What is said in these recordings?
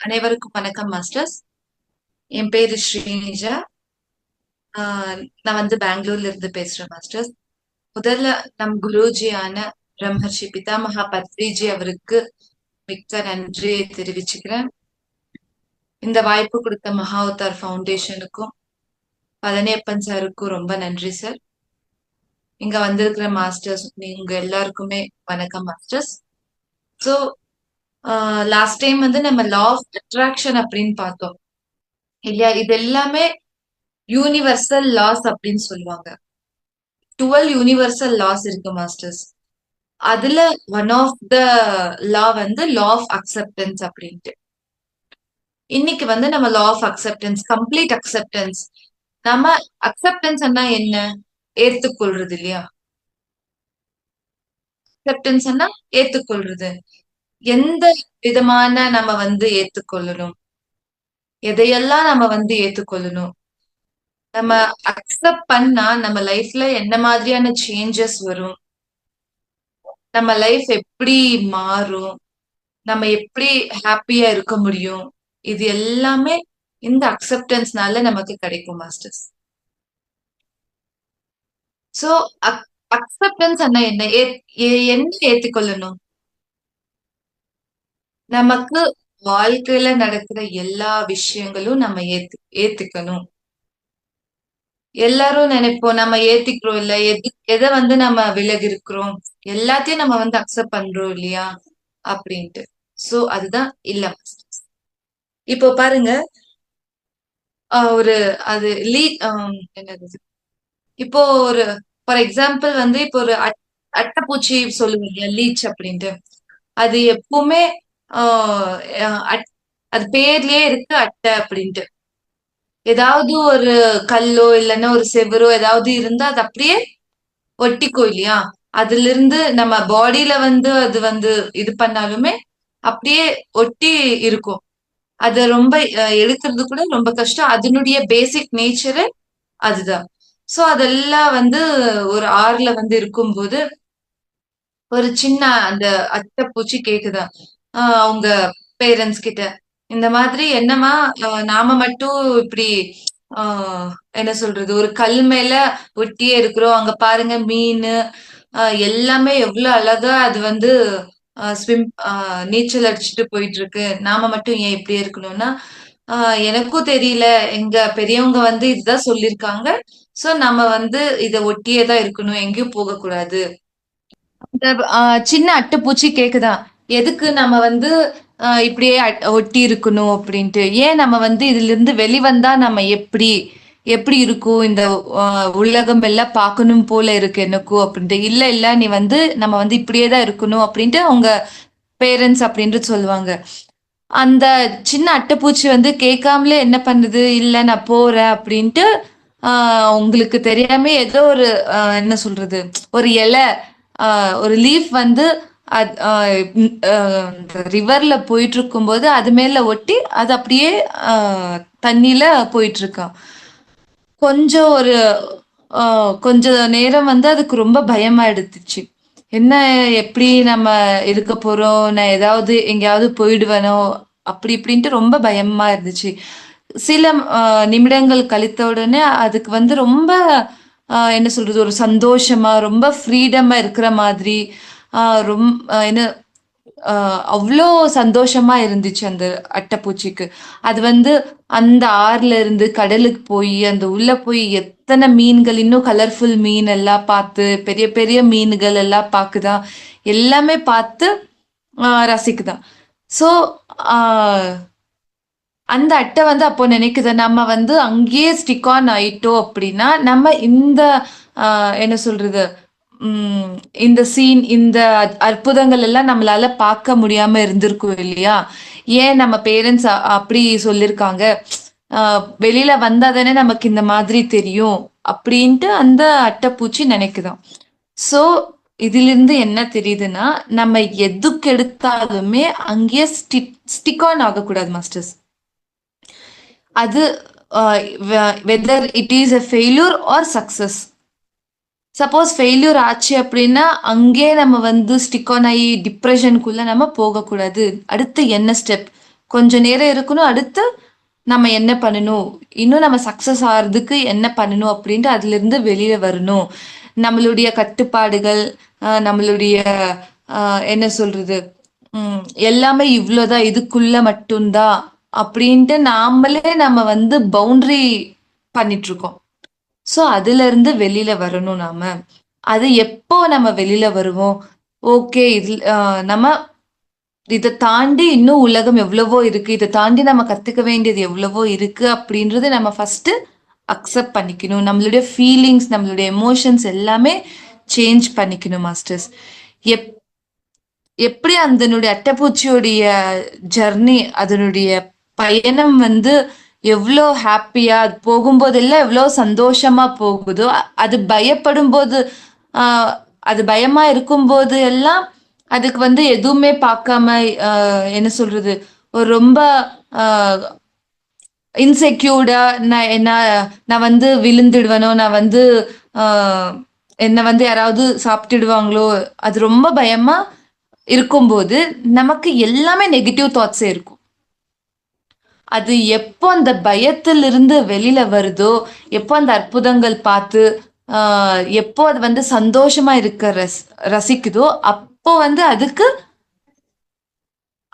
அனைவருக்கும் வணக்கம் மாஸ்டர்ஸ். என் பேரு ஸ்ரீனிஜா. நான் வந்து பெங்களூர்ல இருந்து பேசுறேன் மாஸ்டர்ஸ். முதல்ல நம் குருஜியான பிரம்மர்ஷி பிதாமகா பத்ரிஜி அவருக்கு மிக்க நன்றியை தெரிவிச்சுக்கிறேன். இந்த வாய்ப்பு கொடுத்த மகாவதார் ஃபவுண்டேஷனுக்கும் பழனியப்பன் சாருக்கும் ரொம்ப நன்றி சார். இங்க வந்திருக்கிற மாஸ்டர்ஸ் நீங்க எல்லாருக்குமே வணக்கம் மாஸ்டர்ஸ். ஸோ லாஸ்ட் டைம் வந்து நம்ம லா ஆஃப் அட்ராக்ஷன் அப்படின்னு பார்த்தோம் இல்லையா? இது எல்லாமே யூனிவர்சல் லாஸ் அப்படின்னு சொல்லுவாங்க. 12 யூனிவர்சல் லாஸ் இருக்கு மாஸ்டர்ஸ். அதுல ஒன் ஆஃப் த லா வந்து லா ஆஃப் அக்செப்டன்ஸ் அப்படின்ட்டு. இன்னைக்கு வந்து நம்ம law of acceptance, complete acceptance. நம்ம அக்செப்டன்ஸ் என்ன? ஏத்துக்கொள்றது இல்லையா? அக்செப்டன்ஸ் ஏத்துக்கொள்றது. எந்த விதமான நம்ம வந்து ஏத்துக்கொள்ளணும்? எதையெல்லாம் நம்ம வந்து ஏத்துக்கொள்ளணும்? நம்ம அக்செப்ட் பண்ணா நம்ம லைஃப்ல என்ன மாதிரியான சேஞ்சஸ் வரும்? நம்ம லைஃப் எப்படி மாறும்? நம்ம எப்படி ஹாப்பியா இருக்க முடியும்? இது எல்லாமே இந்த அக்செப்டன்ஸ்னால நமக்கு கிடைக்கும் மாஸ்டர்ஸ். சோ அக்செப்டன்ஸ் என்ன? என்ன ஏத்துக்கொள்ளணும்? நமக்கு வாழ்க்கையில நடக்கிற எல்லா விஷயங்களும் நம்ம ஏத்துக்கணும். எல்லாரும் நினைப்போம் நம்ம ஏத்துக்கிறோம் இல்ல, எதை வந்து நம்ம விலகி இருக்கிறோம், எல்லாத்தையும் நம்ம வந்து அக்செப்ட் பண்றோம் இல்லையா அப்படின்ட்டு. சோ அதுதான் இல்ல மாஸ்டர்ஸ். இப்போ பாருங்க, ஒரு அது என்னது, இப்போ ஒரு ஃபார் எக்ஸாம்பிள் வந்து இப்போ ஒரு அட்டைப்பூச்சி சொல்லுவோம் இல்லையா, லீச் அப்படின்ட்டு. அது எப்பவுமே ஆஹ் அட்- அது பேர்லயே இருக்கு அட்டை அப்படின்ட்டு. ஏதாவது ஒரு கல்லோ இல்லைன்னா ஒரு செவரோ ஏதாவது இருந்தா அது அப்படியே ஒட்டிக்கும் இல்லையா? அதுல இருந்து நம்ம பாடியில வந்து அது வந்து இது பண்ணாலுமே அப்படியே ஒட்டி இருக்கும். அது ரொம்ப எடுக்கிறது கூட ரொம்ப கஷ்டம். அதனுடைய பேசிக் நேச்சரு அதுதான். சோ அதெல்லாம் வந்து ஒரு ஆறுல வந்து இருக்கும்போது ஒரு சின்ன அந்த அட்டைப்பூச்சி கேக்குதா அவங்க பேரண்ட்ஸ் கிட்ட, இந்த மாதிரி என்னமா, நாம மட்டும் இப்படி ஆஹ் என்ன சொல்றது, ஒரு கல் மேல ஒட்டியே இருக்கிறோம், அங்க பாருங்க மீன் எல்லாமே எவ்வளவு அழகா அது வந்து ஸ்விம் நீச்சல் அடிச்சுட்டு போயிட்டு இருக்கு, நாம மட்டும் ஏன் இப்படியே இருக்கணும்னா, எனக்கும் தெரியல, எங்க பெரியவங்க வந்து இதுதான் சொல்லியிருக்காங்க. சோ நம்ம வந்து இத ஒட்டியே தான் இருக்கணும், எங்கேயும் போக கூடாது. இந்த சின்ன அட்டைப்பூச்சி கேக்குதான், எதுக்கு நம்ம வந்து இப்படியே ஒட்டி இருக்கணும் அப்படின்ட்டு. ஏன் நம்ம வந்து இதுல இருந்து வெளிவந்தா நம்ம எப்படி எப்படி இருக்கும், இந்த உலகம் எல்லாம் பார்க்கணும் போல இருக்கு எனக்கும் அப்படின்ட்டு. இல்ல இல்ல, நீ வந்து நம்ம வந்து இப்படியே தான் இருக்கணும் அப்படின்ட்டு அவங்க பேரண்ட்ஸ் அப்படின்ட்டு சொல்லுவாங்க. அந்த சின்ன அட்டைப்பூச்சி வந்து கேட்காமலே என்ன பண்ணுது, இல்ல நான் போறேன் அப்படின்ட்டு. உங்களுக்கு தெரியாம ஏதோ ஒரு என்ன சொல்றது, ஒரு இலை, ஒரு லீஃப் வந்து ரிவர்ல போயிட்டு இருக்கும்போது அது மேல ஒட்டி அது அப்படியே தண்ணியில போயிட்டு இருக்கான். கொஞ்சம் ஒரு கொஞ்ச நேரம் வந்து அதுக்கு ரொம்ப பயமா எடுத்துச்சு. என்ன, எப்படி நம்ம இருக்க போறோம், நான் ஏதாவது எங்கேயாவது போயிடுவேனோ அப்படி இப்படின்ட்டு ரொம்ப பயமா இருந்துச்சு. சில நிமிடங்கள் கழித்த உடனே அதுக்கு வந்து ரொம்ப என்ன சொல்றது, ஒரு சந்தோஷமா ரொம்ப ஃப்ரீடமா இருக்கிற மாதிரி, ரொம்ப என்ன அவ்ளோ சந்தோஷமா இருந்துச்சு அந்த அட்டைப்பூச்சிக்கு. அது வந்து அந்த ஆறுல இருந்து கடலுக்கு போய் அந்த உள்ள போய் எத்தனை மீன்கள், இன்னும் கலர்ஃபுல் மீன் எல்லாம் பார்த்து, பெரிய பெரிய மீன்கள் எல்லாம் பாக்குதா, எல்லாமே பார்த்து ரசிக்குதான். ஸோ அந்த அட்டை வந்து அப்போ நினைக்குது, நம்ம வந்து அங்கேயே ஸ்டிக் ஆன் ஆயிட்டோம் அப்படின்னா நம்ம இந்த என்ன சொல்றது, உம் இந்த சீன், இந்த அற்புதங்கள் எல்லாம் நம்மளால பார்க்க முடியாம இருந்திருக்கும் இல்லையா? ஏன் நம்ம பேரண்ட்ஸ் அப்படி சொல்லிருக்காங்க, வெளியில வந்தா தானே நமக்கு இந்த மாதிரி தெரியும் அப்படின்ட்டு அந்த அட்டைப்பூச்சி நினைக்குதாம். சோ இதிலிருந்து என்ன தெரியுதுன்னா, நம்ம எதுக்கு எடுத்தாலுமே அங்கேயே ஸ்டிக் ஆன் ஆகக்கூடாது மாஸ்டர்ஸ். அது whether it is a failure or success. Suppose failure ஆச்சு அப்படின்னா அங்கே நம்ம வந்து ஸ்டிக் ஆன் ஆகி டிப்ரெஷனுக்குள்ள நம்ம போகக்கூடாது. அடுத்து என்ன ஸ்டெப், கொஞ்ச நேரம் இருக்கணும். அடுத்து நம்ம என்ன பண்ணணும்? இன்னும் நம்ம சக்சஸ் ஆகுறதுக்கு என்ன பண்ணணும்? அப்படின்ட்டு அதிலிருந்து வெளியில வரணும். நம்மளுடைய கட்டுப்பாடுகள், நம்மளுடைய என்ன சொல்றது? ம் எல்லாமே இவ்ளோதான், இதுக்குள்ள மட்டும் தான் அப்படின்ட்டு நாமளே நம்ம வந்து பவுண்டரி பண்ணிட்டுருக்கோம். ஸோ அதிலிருந்து வெளியில வரணும் நாம. அது எப்போ நம்ம வெளியில வருவோம்? ஓகே. நம்ம இத தாண்டி இன்னும் உலகம் எவ்வளவோ இருக்கு. இத தாண்டி நம்ம கத்துக்க வேண்டியது எவ்வளவோ இருக்கு அப்படின்றத நம்ம ஃபர்ஸ்ட்டு அக்செப்ட் பண்ணிக்கணும். நம்மளுடைய ஃபீலிங்ஸ், நம்மளுடைய எமோஷன்ஸ் எல்லாமே சேஞ்ச் பண்ணிக்கணும் மாஸ்டர்ஸ். எப் எப்படி அதனுடைய அட்டைப்பூச்சியோடைய ஜர்னி, அதனுடைய பயணம் வந்து எவ்ளோ ஹாப்பியா அது போகும்போதெல்லாம் எவ்ளோ சந்தோஷமா போகுதோ, அது பயப்படும்போது ஆ அது பயமா இருக்கும்போது எல்லாம் அதுக்கு வந்து எதுவுமே பார்க்காம அ என்ன சொல்றது? ஒரு ரொம்ப அ இன்செக்யூர்டா நான் வந்து விழுந்துடுவேனோ, நான் வந்து அ என்ன வந்து யாராவது சாப்பிட்டுடுவாங்களோ, அது ரொம்ப பயமா இருக்கும்போது, நமக்கு எல்லாமே நெகட்டிவ் தாட்ஸே இருக்கும். அது எப்போ அந்த பயத்திலிருந்து வெளியில வருதோ, எப்போ அந்த அற்புதங்கள் பார்த்து, ஆ எப்போ அது வந்து சந்தோஷமா இருக்க ரசிக்குதோ, அப்போ வந்து அதுக்கு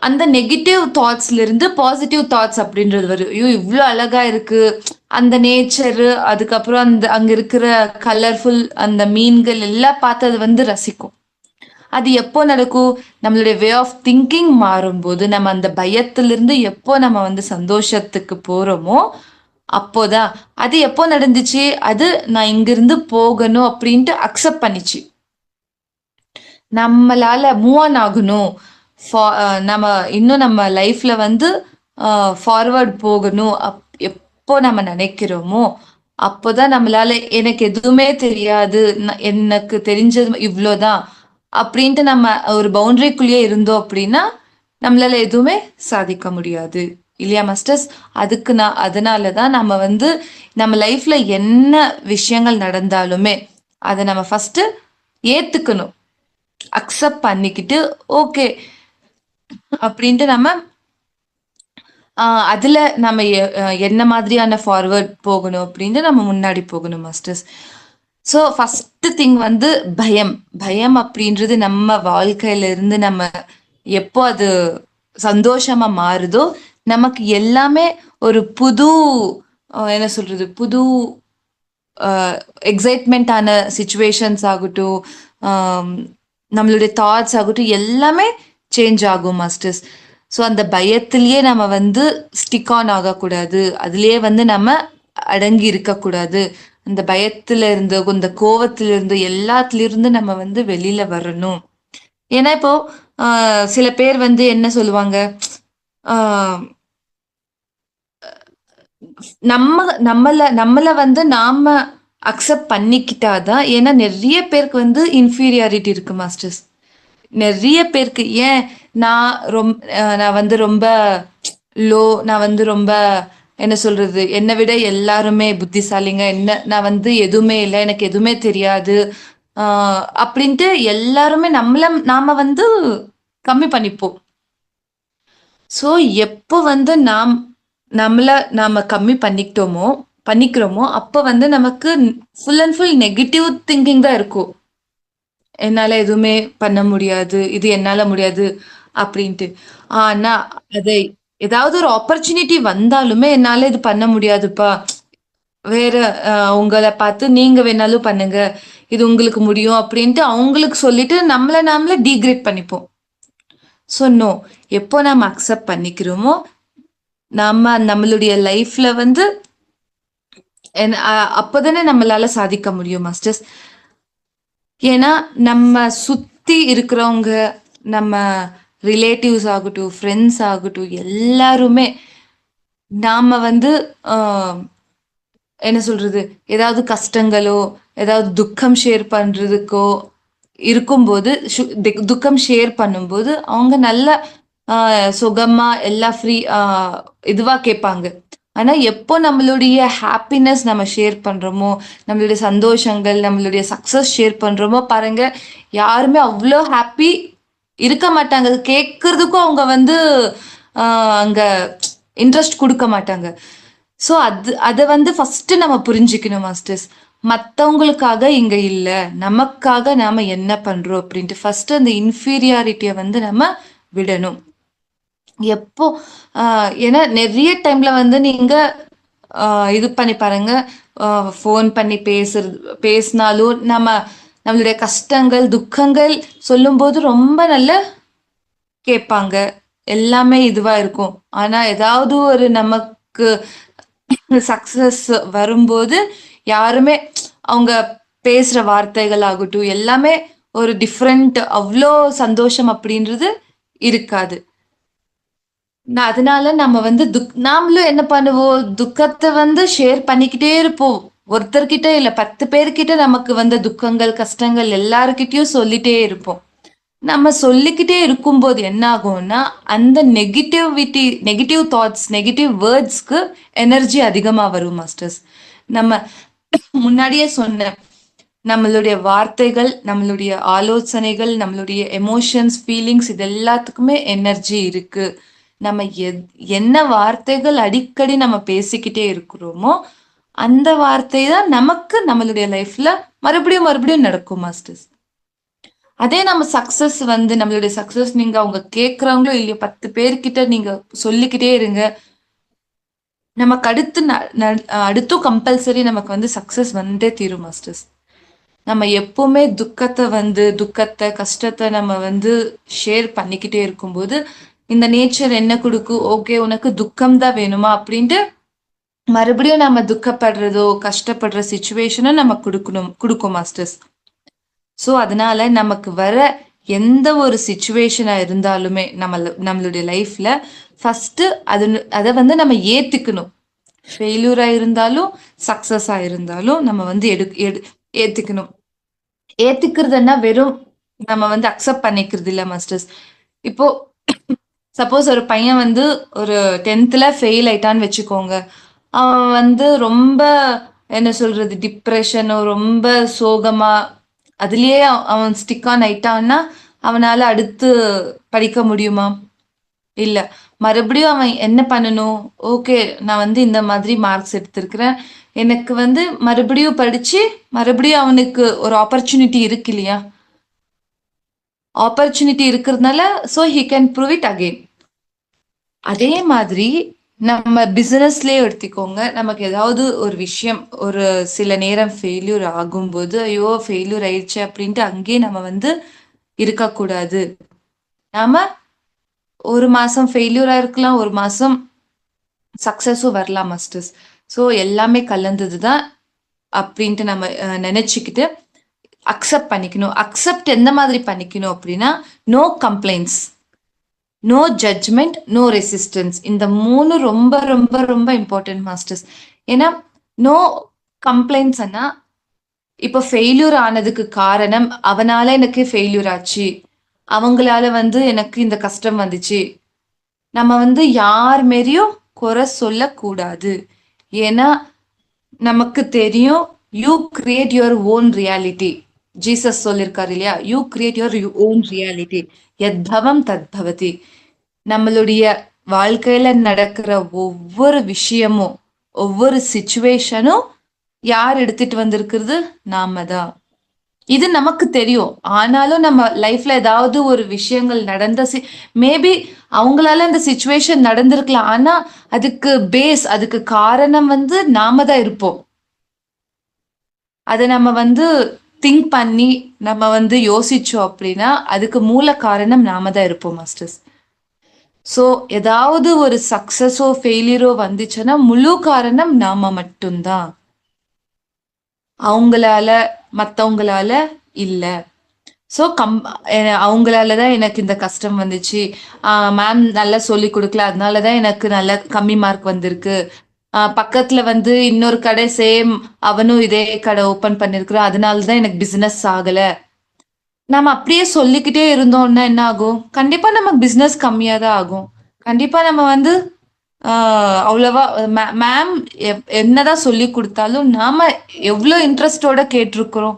அந்த நெகட்டிவ் தாட்ஸ்ல இருந்து பாசிட்டிவ் தாட்ஸ் அப்படின்றது வரும். ஐயோ! இவ்ளோ அழகா இருக்கு. அந்த நேச்சரு, அதுக்கப்புறம் அங்க இருக்கிற கலர்ஃபுல் அந்த மீன்கள் எல்லாம் பார்த்து அது வந்து ரசிக்கும். அது எப்போ நடக்கும்? நம்மளுடைய வே ஆஃப் திங்கிங் மாறும்போது, நம்ம அந்த பயத்திலிருந்து எப்போ நம்ம வந்து சந்தோஷத்துக்கு போறோமோ, அப்போதான். அது எப்போ நடந்துச்சு? அது நான் இங்கிருந்து போகணும் அப்படின்ட்டு அக்செப்ட் பண்ணிச்சு. நம்மளால மூவ் ஆன் ஆகணும். நம்ம இன்னும் நம்ம லைஃப்ல வந்து ஃபார்வர்ட் போகணும். எப்போ நம்ம நினைக்கிறோமோ, அப்போதான் நம்மளால எனக்கு எதுவுமே தெரியாது. எனக்கு தெரிஞ்சது இவ்ளோதான். அப்படின்ட்டு நம்ம ஒரு பவுண்டரிக்குள்ளேயே இருந்தோம் அப்படின்னா, நம்மளால எதுவுமே சாதிக்க முடியாது. இல்லையா மாஸ்டர்ஸ்? அதனால தான் நம்ம வந்து நம்ம லைஃப்ல என்ன விஷயங்கள் நடந்தாலுமே, அத நம்ம ஃபர்ஸ்ட்டு ஏத்துக்கணும். அக்செப்ட் பண்ணிக்கிட்டு, ஓகே அப்படின்ட்டு நம்ம அதுல நம்ம என்ன மாதிரியான ஃபார்வர்ட் போகணும் அப்படின்ட்டு நம்ம முன்னாடி போகணும் மாஸ்டர்ஸ். ஸோ ஃபர்ஸ்ட் திங் வந்து பயம். பயம் அப்படின்றது நம்ம வாழ்க்கையில இருந்து நம்ம எப்போ அது சந்தோஷமா மாறுதோ, நமக்கு எல்லாமே ஒரு புது என்ன சொல்றது? புது எக்ஸைட்மென்ட்டான சிச்சுவேஷன்ஸ் ஆகட்டும், ஆம், நம்மளுடைய தாட்ஸ் ஆகட்டும், எல்லாமே சேஞ்ச் ஆகும் மாஸ்டர்ஸ். ஸோ அந்த பயத்திலேயே நம்ம வந்து ஸ்டிக் ஆன் ஆகக்கூடாது. அதிலேயே வந்து நம்ம அடங்கி இருக்கக்கூடாது. அந்த பயத்துல இருந்து, இந்த கோவத்துல இருந்து, எல்லாத்துலருந்து நம்ம வந்து வெளியில வரணும். ஏன்னா இப்போ ஆ, சில பேர் வந்து என்ன சொல்லுவாங்க? ஆ, நம்மள வந்து நாம அக்செப்ட் பண்ணிக்கிட்டாதான். ஏன்னா நெறைய பேருக்கு வந்து இன்ஃபீரியாரிட்டி இருக்கு மாஸ்டர்ஸ். நெறைய பேருக்கு ஏன் நான் வந்து ரொம்ப நான் வந்து ரொம்ப என்ன சொல்றது? என்ன விட எல்லாருமே புத்திசாலிங்க. நான் வந்து எதுவுமே இல்ல. எனக்கு எதுவுமே தெரியாது. ஆ அப்படின்ட்டு எல்லாருமே நாம வந்து கம்மி பண்ணிப்போம். ஸோ, எப்போ வந்து நம்மள நாம கம்மி பண்ணிக்கிறோமோ, அப்ப வந்து நமக்கு full and full negative thinking தான் இருக்கும். என்னால எதுவுமே பண்ண முடியாது. இது என்னால முடியாது அப்படின்ட்டு. ஆனா, அதை ஏதாவது ஒரு ஆப்பர்ச்சுனிட்டி வந்தாலுமே, என்னால இது பண்ண முடியாதுப்பா. வேற உங்கள பார்த்து நீங்க வேணாலும் பண்ணுங்க. இது உங்களுக்கு முடியும் அப்படின்ட்டு அவங்களுக்கு சொல்லிட்டு நம்மள நாமளே டிகிரேட் பண்ணிப்போம். So no. எப்போ நாம அக்செப்ட் பண்ணிக்கிறோமோ, நம்மளுடைய லைஃப்ல வந்து அப்பதானே நம்மளால சாதிக்க முடியும் மாஸ்டர்ஸ். ஏன்னா, நம்ம சுத்தி இருக்கிறவங்க, நம்ம ரிலேட்டிவ்ஸ் ஆகட்டும், ஃப்ரெண்ட்ஸ் ஆகட்டும், எல்லாருமே நாம வந்து அ என்ன சொல்றது? ஏதாவது கஷ்டங்களோ, ஏதாவது துக்கம் ஷேர் பண்றதுக்கோ இருக்கும்போது, துக்கம் ஷேர் பண்ணும்போது, அவங்க நல்ல அ சுகமா எல்லாம் இதுவா கேட்பாங்க. ஆனா, எப்போ நம்மளுடைய ஹாப்பினஸ் நம்ம ஷேர் பண்றோமோ, நம்மளுடைய சந்தோஷங்கள், நம்மளுடைய சக்சஸ் ஷேர் பண்றோமோ பாருங்க, யாருமே அவ்ளோ ஹாப்பி இருக்க மாட்டாங்க. அது கேட்கறதுக்கும் அவங்க வந்து அங்க இன்ட்ரெஸ்ட் கொடுக்க மாட்டாங்க. ஸோ அதை வந்து ஃபர்ஸ்ட் நம்ம புரிஞ்சுக்கணும் மாஸ்டர்ஸ். மற்றவங்களுக்காக இங்க இல்ல, நமக்காக நாம என்ன பண்றோம் அப்படின்ட்டு ஃபர்ஸ்ட் அந்த இன்ஃபீரியாரிட்டியை வந்து நம்ம விடணும். எப்போ ஏன்னா நிறைய டைம்ல வந்து நீங்க இது பண்ணி பாருங்க, ஃபோன் பண்ணி பேசினாலும் நம்மளுடைய கஷ்டங்கள் துக்கங்கள் சொல்லும்போது ரொம்ப நல்ல கேட்பாங்க, எல்லாமே இதுவா இருக்கும். ஆனா ஏதாவது ஒரு நமக்கு சக்சஸ் வரும்போது யாருமே அவங்க பேசுற வார்த்தைகள் ஆகட்டும் எல்லாமே ஒரு டிஃப்ரெண்ட், அவ்வளோ சந்தோஷம் அப்படின்றது இருக்காது. அதனால நம்ம வந்து நாமளும் என்ன பண்ணுவோம், துக்கத்தை வந்து ஷேர் பண்ணிக்கிட்டே இருப்போம். ஒருத்தர்கிட்ட இல்ல 10 பேர்கிட்ட நமக்கு வந்த துக்கங்கள் கஷ்டங்கள் எல்லாருக்கிட்டையும் சொல்லிட்டே இருப்போம். நம்ம சொல்லிக்கிட்டே இருக்கும்போது என்ன ஆகும்னா அந்த நெகட்டிவ் தாட்ஸ் நெகட்டிவ் வேர்ட்ஸ்க்கு எனர்ஜி அதிகமா வரும் மாஸ்டர்ஸ். நம்ம முன்னாடியே சொன்னேன், நம்மளுடைய வார்த்தைகள், நம்மளுடைய ஆலோசனைகள், நம்மளுடைய எமோஷன்ஸ் ஃபீலிங்ஸ் இது எல்லாத்துக்குமே எனர்ஜி இருக்கு. நம்ம என்ன வார்த்தைகள் அடிக்கடி நம்ம பேசிக்கிட்டே இருக்கிறோமோ அந்த வார்த்தை தான் நமக்கு நம்மளுடைய லைஃப்ல மறுபடியும் மறுபடியும் நடக்கும் மாஸ்டர்ஸ். அதே நம்ம சக்சஸ் வந்து நம்மளுடைய சக்சஸ் நீங்க அவங்க கேட்கறவங்களோ இல்லையோ 10 பேர்கிட்ட நீங்க சொல்லிக்கிட்டே இருங்க, நமக்கு அடுத்தும் கம்பல்சரி நமக்கு வந்து சக்சஸ் வந்தே தீரும் மாஸ்டர்ஸ். நம்ம எப்பவுமே துக்கத்தை கஷ்டத்தை நம்ம வந்து ஷேர் பண்ணிக்கிட்டே இருக்கும்போது இந்த நேச்சர் என்ன கொடுக்கும், ஓகே உனக்கு துக்கம் தான் வேணுமா அப்படின்ட்டு மறுபடியும் நம்ம துக்கப்படுறதோ கஷ்டப்படுற சுச்சுவேஷனை நம்ம கொடுக்கும் மாஸ்டர்ஸ். ஸோ அதனால நமக்கு வர எந்த ஒரு சுச்சுவேஷனா இருந்தாலுமே நம்மளுடைய லைஃப்ல ஃபர்ஸ்ட் அதை வந்து நம்ம ஏத்துக்கணும். ஃபெயிலியூரா இருந்தாலும் சக்சஸா இருந்தாலும் நம்ம வந்து ஏத்துக்கணும். ஏத்துக்கிறதுன்னா வெறும் நம்ம வந்து அக்செப்ட் பண்ணிக்கிறது இல்ல மாஸ்டர்ஸ். இப்போ சப்போஸ் ஒரு பையன் வந்து ஒரு 10th ஃபெயில் ஆயிட்டான்னு வச்சுக்கோங்க, அவன் வந்து ரொம்ப என்ன சொல்றது டிப்ரெஷனோ ரொம்ப சோகமா அதுலயே அவன் ஸ்டிக் ஆன் ஆயிட்டான்னா அவனால அடுத்து படிக்க முடியுமா? இல்ல. மறுபடியும் அவன் என்ன பண்ணணும், ஓகே நான் வந்து இந்த மாதிரி மார்க்ஸ் எடுத்திருக்கிறேன், எனக்கு வந்து மறுபடியும் படிச்சு மறுபடியும் அவனுக்கு ஒரு ஆப்பர்ச்சுனிட்டி இருக்கு இல்லையா, ஆப்பர்ச்சுனிட்டி இருக்கிறதுனால so he can prove it again. அதே மாதிரி நம்ம பிசினஸ்லயே எடுத்துக்கோங்க, நமக்கு ஏதாவது ஒரு விஷயம் ஒரு சில நேரம் ஃபெயில்யூர் ஆகும்போது ஐயோ ஃபெயில்யூர் ஆயிடுச்சு அப்படின்ட்டு அங்கேயே நம்ம வந்து இருக்கக்கூடாது. நாம ஒரு மாசம் ஃபெயில்யூரா இருக்கலாம், ஒரு மாசம் சக்சஸும் வரலாம் மாஸ்டர்ஸ். ஸோ எல்லாமே கலந்தது தான் அப்படின்ட்டு நம்ம நினைச்சுக்கிட்டு அக்செப்ட் பண்ணிக்கணும். அக்செப்ட் எந்த மாதிரி பண்ணிக்கணும் அப்படின்னா, no complaints, no judgement, no resistance. இந்த 3 ரொம்ப ரொம்ப ரொம்ப இம்பார்ட்டன்ட் மாஸ்டர்ஸ். ஏன்னா நோ கம்ப்ளைண்ட்ஸ் அண்ணா இப்போ ஃபெயில்யூர் ஆனதுக்கு காரணம் அவனால எனக்கு ஃபெயில்யூர் ஆச்சு, அவங்களால வந்து எனக்கு இந்த கஷ்டம் வந்துச்சு, நம்ம வந்து யார் மாரியும் குறை சொல்லக்கூடாது. ஏன்னா நமக்கு தெரியும் you create your own reality. Jesus சொல்லியிருக்காரு இல்லையா, you create your own reality, எத்பவம் தத்பவதி. நம்மளுடைய வாழ்க்கையில நடக்கிற ஒவ்வொரு விஷயமும் ஒவ்வொரு சிச்சுவேஷனும் யார் எடுத்துட்டு வந்திருக்கிறது, நாம தான். இது நமக்கு தெரியும். ஆனாலும் நம்ம லைஃப்ல ஏதாவது ஒரு விஷயங்கள் நடந்த மேபி அவங்களால இந்த சிச்சுவேஷன் நடந்திருக்கலாம், ஆனா அதுக்கு காரணம் வந்து நாம தான் இருப்போம். அதை நம்ம வந்து திங்க் பண்ணி நம்ம வந்து யோசிச்சோம் அப்படின்னா அதுக்கு மூல காரணம் நாம தான் இருப்போம் மாஸ்டர்ஸ். ஸோ ஏதாவது ஒரு சக்சஸோ ஃபெயிலியரோ வந்துச்சுன்னா முழு காரணம் நாம மட்டும்தான், அவங்களால மற்றவங்களால இல்லை. ஸோ அவங்களாலதான் எனக்கு இந்த கஷ்டம் வந்துச்சு, மேம் நல்லா சொல்லி கொடுக்கல அதனாலதான் எனக்கு நல்ல கம்மி மார்க் வந்திருக்கு, பக்கத்துல வந்து இன்னொரு கடை சேம் அவனும் இதே கடை ஓபன் பண்ணிருக்கிறான் அதனாலதான் எனக்கு பிசினஸ் ஆகல. நம்ம அப்படியே சொல்லிக்கிட்டே இருந்தோம்னா என்ன ஆகும், கண்டிப்பா நமக்கு பிசினஸ் கம்மியா தான் ஆகும். கண்டிப்பா நம்ம வந்து அவ்வளவா மேம் என்னதான் சொல்லி கொடுத்தாலும் நாம எவ்வளவு இன்ட்ரெஸ்டோட கேட்டிருக்கிறோம்,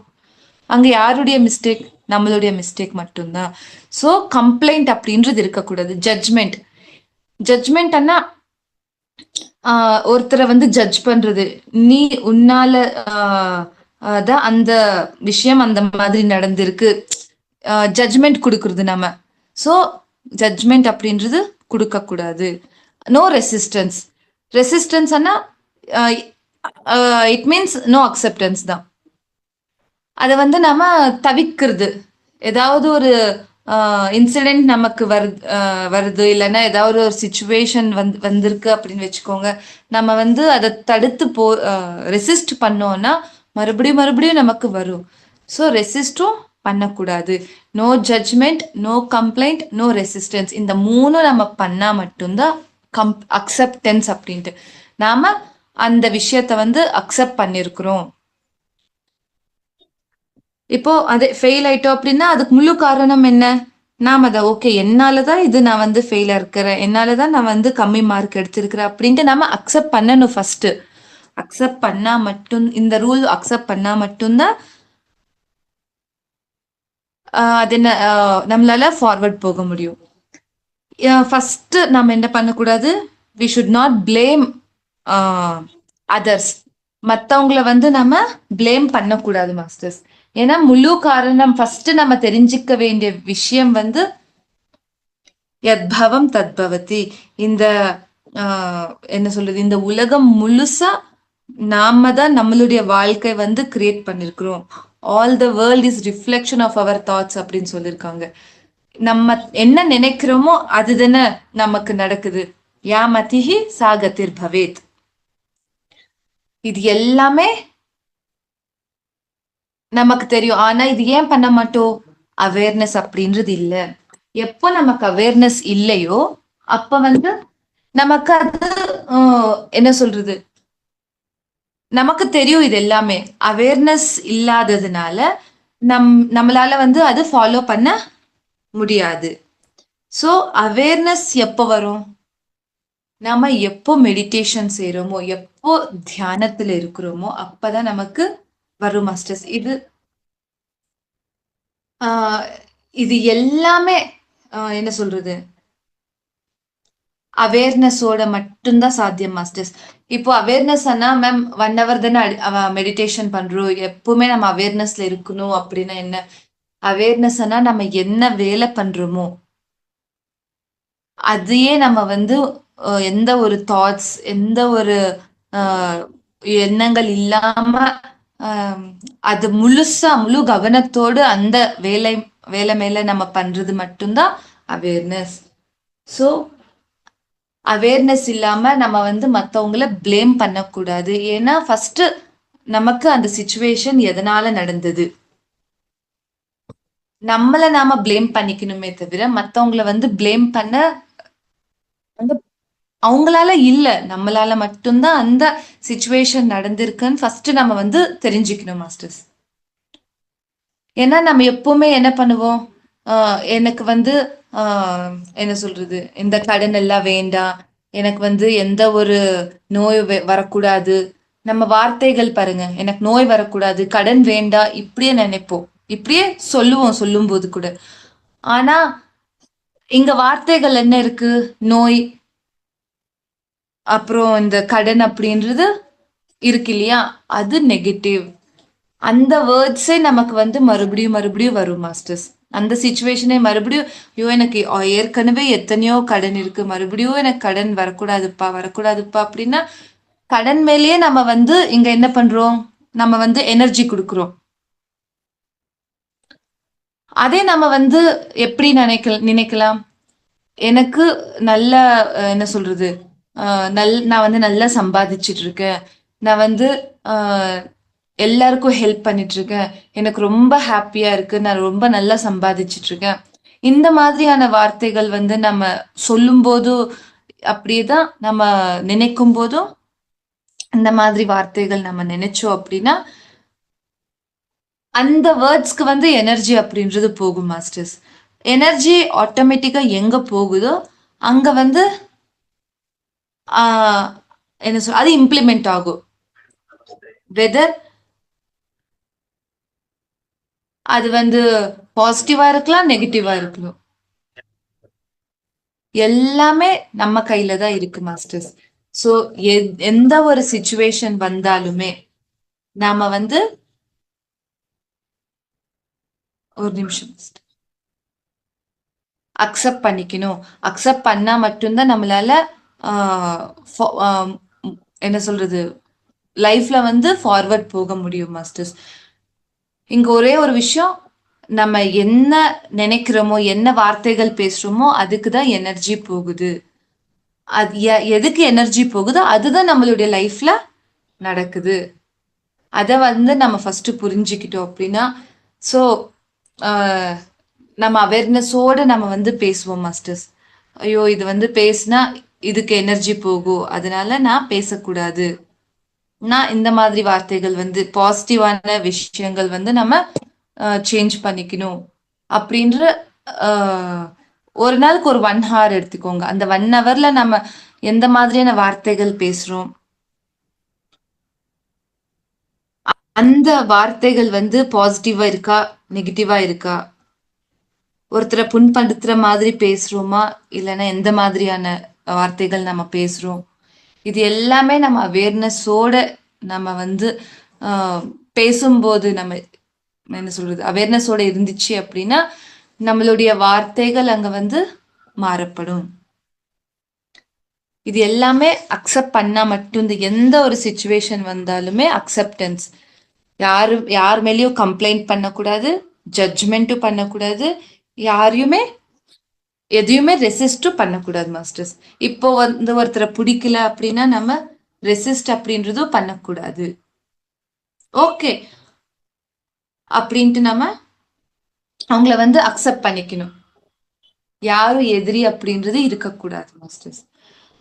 அங்க யாருடைய மிஸ்டேக், நம்மளுடைய மிஸ்டேக் மட்டும்தான். ஸோ கம்ப்ளைண்ட் அப்படின்றது இருக்கக்கூடாது. ஜட்ஜ்மெண்ட், ஜட்ஜ்மெண்ட்னா ஒருத்தரை வந்து ஜட்ஜ் பண்றது. நீ உன்னால ஆஹ் தான் அந்த விஷயம் அந்த மாதிரி நடந்திருக்கு. ஜட்ஜ்மெண்ட் கொடுக்கறது நம்ம. ஸோ ஜட்ஜ்மெண்ட் அப்படின்றது கொடுக்க கூடாது. No resistance. ரெசிஸ்டன்ஸ்னா இட் மீன்ஸ் நோ அக்செப்டன்ஸ் தான். அதை வந்து நம்ம தவிர்க்கிறது. ஏதாவது ஒரு இன்சிடென்ட் நமக்கு வருது, இல்லைன்னா ஏதாவது ஒரு சுச்சுவேஷன் வந்திருக்கு அப்படின்னு வச்சுக்கோங்க. நம்ம வந்து அதை தடுத்து ரெசிஸ்ட் பண்ணோம்னா மறுபடியும் மறுபடியும் நமக்கு வரும். ஸோ ரெசிஸ்டும் பண்ணக்கூடாது. No judgement, no complaint, no resistance. இந்த மூணும் நம்ம பண்ணா மட்டும்தான் அக்செப்டன்ஸ் அப்படின்ட்டு. நாம அந்த விஷயத்த வந்து அக்செப்ட் பண்ணிருக்கிறோம். இப்போ அது ஃபெயில் ஆயிட்டோம் அப்படின்னா அதுக்கு முழு காரணம் என்ன? நாம அதை ஓகே, என்னாலதான் இது நான் வந்து ஃபெயிலா இருக்கிறேன், என்னாலதான் நான் வந்து கம்மி மார்க் எடுத்திருக்கிறேன் அப்படின்ட்டு நாம அக்செப்ட் பண்ணணும் ஃபர்ஸ்ட். அக்செப்ட் பண்ணா மட்டும், இந்த ரூல் அக்செப்ட் பண்ணா மட்டும்தான் அது என்ன நம்மளால ஃபார்வர்ட் போக முடியும். ஃபர்ஸ்ட் நம்ம என்ன பண்ணக்கூடாது? We should not blame others. மத்தவங்கள வந்து நம்ம பிளேம் பண்ணக்கூடாது மாஸ்டர்ஸ். ஏன்னா முழு காரணம் ஃபர்ஸ்ட் நம்ம தெரிஞ்சுக்க வேண்டிய விஷயம் வந்து யத்பவம் தத்பவதி. இந்த என்ன சொல்றது, இந்த உலகம் முழுசா நாம தான் நம்மளுடைய வாழ்க்கை வந்து கிரியேட் பண்ணிருக்கிறோம். All the world is reflection of our thoughts அப்படின்னு சொல்லியிருக்காங்க. நம்ம என்ன நினைக்கிறோமோ அதுதானே நமக்கு நடக்குது. யா மதிஹி சாகதிர் பவேத். இது எல்லாமே நமக்கு தெரியும். ஆனா இது ஏன் பண்ண மாட்டோம்? அவேர்னஸ் அப்படின்றது இல்ல. எப்போ நமக்கு அவேர்னஸ் இல்லையோ அப்ப வந்து நமக்கு அது என்ன சொல்றது, நமக்கு தெரியும் இது எல்லாமே. அவேர்னஸ் இல்லாததுனால நம்மளால வந்து அது ஃபாலோ பண்ண முடியாது. ஸோ அவேர்னஸ் எப்போ வரும்? நாம எப்போ மெடிடேஷன் செய்யறோமோ, எப்போ தியானத்துல இருக்கிறோமோ அப்பதான் நமக்கு வரும் மாஸ்டர்ஸ். ஆஹ் இது எல்லாமே என்ன சொல்றது, அவேர்னஸோட மட்டும்தான் சாத்தியம் மாஸ்டர்ஸ். இப்போ அவேர்னஸ் ஆனா மேம் 1 hour தானே மெடிடேஷன் பண்றோம், எப்பவுமே நம்ம அவேர்னஸ்ல இருக்கணும் அப்படின்னா என்ன? அவேர்னஸ் ஆனா நம்ம என்ன வேலை பண்றோமோ அதையே நம்ம வந்து எந்த ஒரு தாட்ஸ், எந்த ஒரு ஆஹ் எண்ணங்கள் இல்லாம ஆஹ் அது முழுசா முழு கவனத்தோடு அந்த வேலை வேலை மேல நம்ம பண்றது மட்டும்தான் அவேர்னஸ். ஸோ அவேர்னஸ் இல்லாம நம்ம வந்து மத்தவங்கள பிளேம் பண்ணக்கூடாது. ஏன்னா ஃபர்ஸ்ட் நமக்கு அந்த சுச்சுவேஷன் எதனால நடந்தது, நம்மள நாம பிளேம் பண்ணிக்கணுமே தவிர மத்தவங்கள வந்து பிளேம் பண்ண வந்து அவங்களால இல்ல, நம்மளால மட்டும்தான் அந்த சுச்சுவேஷன் நடந்திருக்குன்னு ஃபர்ஸ்ட் நம்ம வந்து தெரிஞ்சுக்கணும் மாஸ்டர்ஸ். ஏன்னா நம்ம எப்பவுமே என்ன பண்ணுவோம்? எனக்கு வந்து என்ன சொல்றது, இந்த கடன் எல்லாம் வேண்டாம், எனக்கு வந்து எந்த ஒரு நோய் வரக்கூடாது. நம்ம வார்த்தைகள் பாருங்க, எனக்கு நோய் வரக்கூடாது, கடன் வேண்டாம், இப்படியே நினைப்போம், இப்படியே சொல்லுவோம் சொல்லும்போது கூட. ஆனா இங்க வார்த்தைகள் என்ன இருக்கு? நோய், அப்புறம் இந்த கடன் அப்படின்றது இருக்கு இல்லையா? அது நெகட்டிவ். அந்த வேர்ட்ஸே நமக்கு வந்து மறுபடியும் மறுபடியும் வரும் மாஸ்டர்ஸ். அந்த சுச்சுவேஷனே மறுபடியும், ஐயோ எனக்கு ஏற்கனவே எத்தனையோ கடன் இருக்கு, மறுபடியும் எனக்கு கடன் வரக்கூடாதுப்பா வரக்கூடாதுப்பா அப்படின்னா கடன் மேலேயே நம்ம வந்து இங்க என்ன பண்றோம்? நம்ம வந்து எனர்ஜி கொடுக்குறோம். அதே நம்ம வந்து எப்படி நினைக்கலாம்? எனக்கு நல்ல என்ன சொல்றது, நான் வந்து நல்லா சம்பாதிச்சிட்டு இருக்கேன், நான் வந்து அஹ், எல்லாருக்கும் ஹெல்ப் பண்ணிட்டு இருக்கேன், எனக்கு ரொம்ப ஹாப்பியா இருக்கு, நான் ரொம்ப நல்லா சம்பாதிச்சிட்டு இருக்கேன். இந்த மாதிரியான வார்த்தைகள் வந்து நம்ம சொல்லும் போதும் அப்படியேதான், நம்ம நினைக்கும் போதும் இந்த மாதிரி வார்த்தைகள் நம்ம நினைச்சோம் அப்படின்னா அந்த வேர்ட்ஸ்க்கு வந்து எனர்ஜி அப்படின்றது போகும் மாஸ்டர்ஸ். எனர்ஜி ஆட்டோமேட்டிக்கா எங்க போகுதோ அங்க வந்து ஆஹ் என்ன சொல், அது இம்ப்ளிமெண்ட் ஆகும். வெதர் அது வந்து பாசிட்டிவா இருக்கலாம், நெகட்டிவா இருக்கலாம். எல்லாமே நம்ம கையில தான் இருக்கு மாஸ்டர்ஸ். சோ எந்த ஒரு சிச்சுவேஷன் வந்தாலுமே நாம வந்து ஒரு நிமிஷம் அக்செப்ட் பண்ணிக்கணும். அக்செப்ட் பண்ணா மட்டும்தான் நம்மளால ஆஹ் என்ன சொல்றது, லைஃப்ல வந்து ஃபார்வர்ட் போக முடியும் மாஸ்டர்ஸ். இங்க ஒரே ஒரு விஷயம், நம்ம என்ன நினைக்கிறோமோ, என்ன வார்த்தைகள் பேசுறோமோ, அதுக்கு தான் எனர்ஜி போகுது. அது எதுக்கு எனர்ஜி போகுதோ அதுதான் நம்மளுடைய லைஃப்ல நடக்குது. அத வந்து நம்ம ஃபர்ஸ்ட் புரிஞ்சுக்கிட்டோம் அப்படின்னா, ஸோ நம்ம அவேர்னஸோட நம்ம வந்து பேசுவோம் மாஸ்டர்ஸ். ஐயோ இது வந்து பேசினா இதுக்கு எனர்ஜி போகும், அதனால நான் பேசக்கூடாது. நான் இந்த மாதிரி வார்த்தைகள் வந்து பாசிட்டிவான விஷயங்கள் வந்து நம்ம சேஞ்ச் பண்ணிக்கணும் அப்படின்ற அஹ், ஒரு நாளுக்கு ஒரு 1 ஹவர் எடுத்துக்கோங்க. அந்த 1 ஹவர்ல நம்ம எந்த மாதிரியான வார்த்தைகள் பேசுறோம், அந்த வார்த்தைகள் வந்து பாசிட்டிவா இருக்கா, நெகட்டிவா இருக்கா, ஒருத்தரை புண்படுத்துற மாதிரி பேசுறோமா, இல்லைன்னா எந்த மாதிரியான வார்த்தைகள் நம்ம பேசுறோம், இது எல்லாமே நம்ம அவேர்னஸோட நம்ம வந்து ஆஹ், பேசும்போது நம்ம என்ன சொல்றது, அவேர்னஸோட இருந்துச்சு அப்படின்னா நம்மளுடைய வார்த்தைகள் அங்க வந்து மாறப்படும். இது எல்லாமே அக்செப்ட் பண்ணா மட்டும், இந்த எந்த ஒரு சுச்சுவேஷன் வந்தாலுமே அக்செப்டன்ஸ். யார் மேலேயும் கம்ப்ளைண்ட் பண்ணக்கூடாது, ஜட்ஜ்மெண்ட்டும் பண்ணக்கூடாது, யாரையுமே எதையுமே ரெசிஸ்டும் பண்ணக்கூடாது மாஸ்டர்ஸ். இப்போ வந்து ஒருத்தரை பிடிக்கல அப்படின்னா நம்ம ரெசிஸ்ட் அப்படின்றதும் பண்ணக்கூடாது. ஓகே அப்படின்ட்டு நம்ம அவங்கள வந்து அக்செப்ட் பண்ணிக்கணும். யாரும் எதிரி அப்படின்றது இருக்கக்கூடாது மாஸ்டர்ஸ்.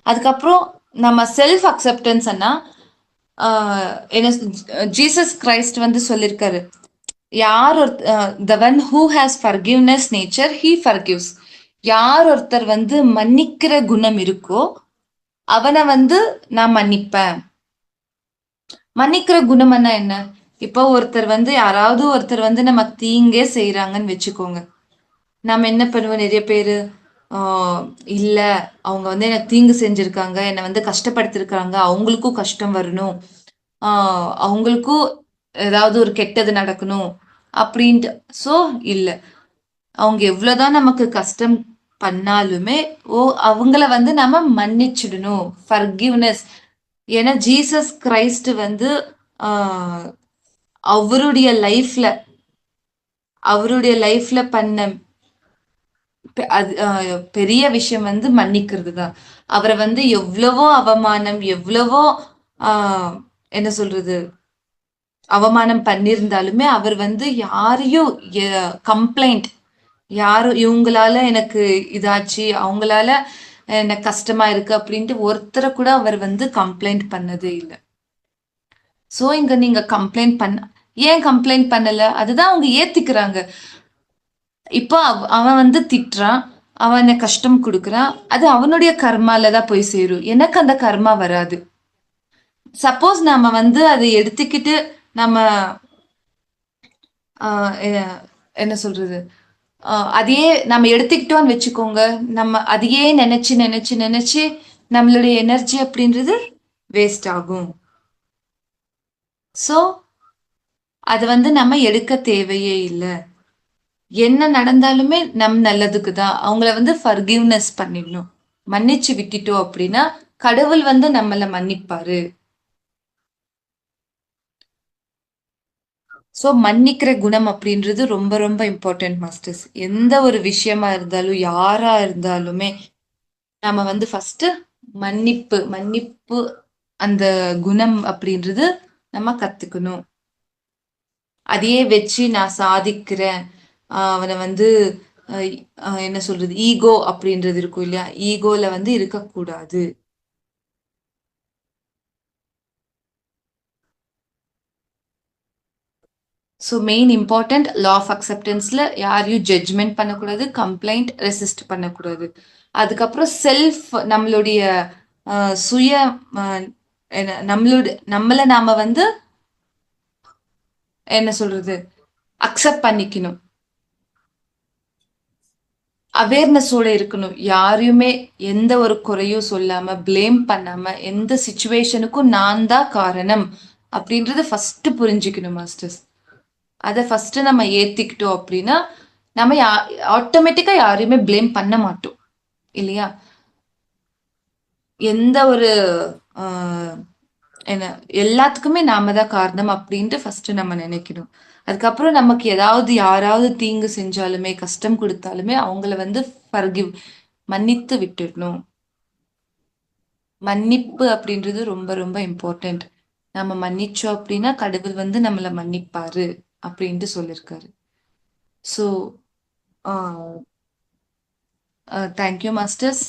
அதுக்கப்புறம் நம்ம செல்ஃப் அக்செப்டன்ஸ் என்ன, ஜீசஸ் கிரைஸ்ட் வந்து சொல்லியிருக்காரு, யார் ஒரு the one who has forgiveness nature he forgives. யார் ஒருத்தர் வந்து மன்னிக்கிற குணம் இருக்கோ அவனை வந்து நான் மன்னிப்பேன். மன்னிக்கிற குணம்னா என்ன? இப்போ ஒருத்தர் வந்து யாராவது ஒருத்தர் வந்து நம்ம தீங்கே செய்யறாங்கன்னு வச்சுக்கோங்க. நம்ம என்ன பண்ணுவோம், நிறைய பேரு ஆஹ் இல்ல, அவங்க வந்து எனக்கு தீங்கு செஞ்சிருக்காங்க, என்னை வந்து கஷ்டப்படுத்திருக்காங்க, அவங்களுக்கும் கஷ்டம் வரணும், அவங்களுக்கும் ஏதாவது ஒரு கெட்டது நடக்கணும் அப்படின்ட்டு. சோ இல்ல, அவங்க எவ்வளவுதான் நமக்கு கஷ்டம் பண்ணாலுமே அவங்கள வந்து நம்ம மன்னிச்சிடணும், ஃபர்கிவ்னஸ். ஏன்னா ஜீசஸ் கிரைஸ்ட் வந்து ஆஹ் அவருடைய லைஃப்ல அவருடைய லைஃப்ல பண்ண அது பெரிய விஷயம் வந்து மன்னிக்கிறது தான். அவரை வந்து எவ்வளவோ அவமானம், எவ்வளவோ ஆஹ் என்ன சொல்றது, அவமானம் பண்ணியிருந்தாலுமே அவர் வந்து யாரையும் கம்ப்ளைண்ட், யாரும் இவங்களால எனக்கு இதாச்சு, அவங்களால எனக்கு கஷ்டமா இருக்கு அப்படின்ட்டு ஒருத்தரை கூட அவர் வந்து கம்ப்ளைண்ட் பண்ணதே இல்லை. சோ இங்க நீங்க கம்ப்ளைண்ட் பண்ண, ஏன் கம்ப்ளைண்ட் பண்ணல, அதுதான் அவங்க ஏத்துக்கிறாங்க. இப்போ அவன் வந்து திட்டுறான், அவன் என்ன கஷ்டம் கொடுக்குறான், அது அவனுடைய கர்மால தான் போய் சேரும், எனக்கு அந்த கர்மா வராது. சப்போஸ் நாம வந்து அதை எடுத்துக்கிட்டு நம்ம என்ன சொல்றது, அதையே நம்ம எடுத்துக்கிட்டோம்னு வச்சுக்கோங்க, நம்ம அதையே நினைச்சு நினைச்சு நினைச்சு நம்மளுடைய எனர்ஜி அப்படின்றது வேஸ்ட் ஆகும். சோ அது வந்து நம்ம எடுக்க தேவையே இல்லை. என்ன நடந்தாலுமே நம் நல்லதுக்கு தான். அவங்கள வந்து ஃபர்கிவ்னஸ் பண்ணிடணும், மன்னிச்சு விட்டுட்டோம் அப்படின்னா கடவுள் வந்து நம்மள மன்னிப்பாரு. சோ மன்னிக்கிற குணம் அப்படின்றது ரொம்ப ரொம்ப இம்பார்ட்டன்ட் மாஸ்டர்ஸ். எந்த ஒரு விஷயமா இருந்தாலும், யாரா இருந்தாலுமே நாம வந்து ஃபர்ஸ்ட் மன்னிப்பு மன்னிப்பு அந்த குணம் அப்படின்றது நம்ம கத்துக்கணும். அதையே வச்சு நான் சாதிக்கிறேன், அவனை வந்து என்ன சொல்றது, ஈகோ அப்படின்றது இருக்கும் இல்லையா, ஈகோல வந்து இருக்கக்கூடாது. So main important law of அக்செப்டன்ஸ்ல யாரையும் ஜட்ஜ்மெண்ட் பண்ணக்கூடாது, கம்ப்ளைண்ட் ரெசிஸ்ட் பண்ணக்கூடாது. அதுக்கப்புறம் செல்ஃப், நம்மளுடைய சுய அஹ், என்ன நம்மளுடைய நம்மளை நாம வந்து என்ன சொல்றது, அக்செப்ட் பண்ணிக்கணும். அவேர்னஸோட இருக்கணும். யாரையுமே எந்த ஒரு குறையும் சொல்லாம, ப்ளேம் பண்ணாம, எந்த சிச்சுவேஷனுக்கும் நான் தான் காரணம் அப்படின்றத ஃபர்ஸ்ட் புரிஞ்சுக்கணும் மாஸ்டர்ஸ். அத ஃபர்ஸ்ட் நம்ம ஏத்துக்கிட்டோம் அப்படின்னா, நம்ம ஆட்டோமேட்டிக்கா யாரையுமே ப்ளேம் பண்ண மாட்டோம். இல்லையா? எந்த ஒரு அ என்ன எல்லாத்துக்குமே நாம தான் காரணம் அப்படின்ட்டு ஃபர்ஸ்ட் நம்ம நினைக்கணும். அதுக்கப்புறம் நமக்கு ஏதாவது யாராவது தீங்கு செஞ்சாலுமே, கஷ்டம் குடுத்தாலுமே அவங்கள வந்து ஃபர்கிவ் மன்னித்து விட்டுடணும். மன்னிப்பு அப்படின்றது ரொம்ப ரொம்ப இம்பார்ட்டன்ட். நம்ம மன்னிச்சோம் அப்படின்னா, கடவுள் வந்து நம்மள மன்னிப்பாரு அப்படின்ட்டு சொல்லியிருக்காரு. So, ah thank you masters.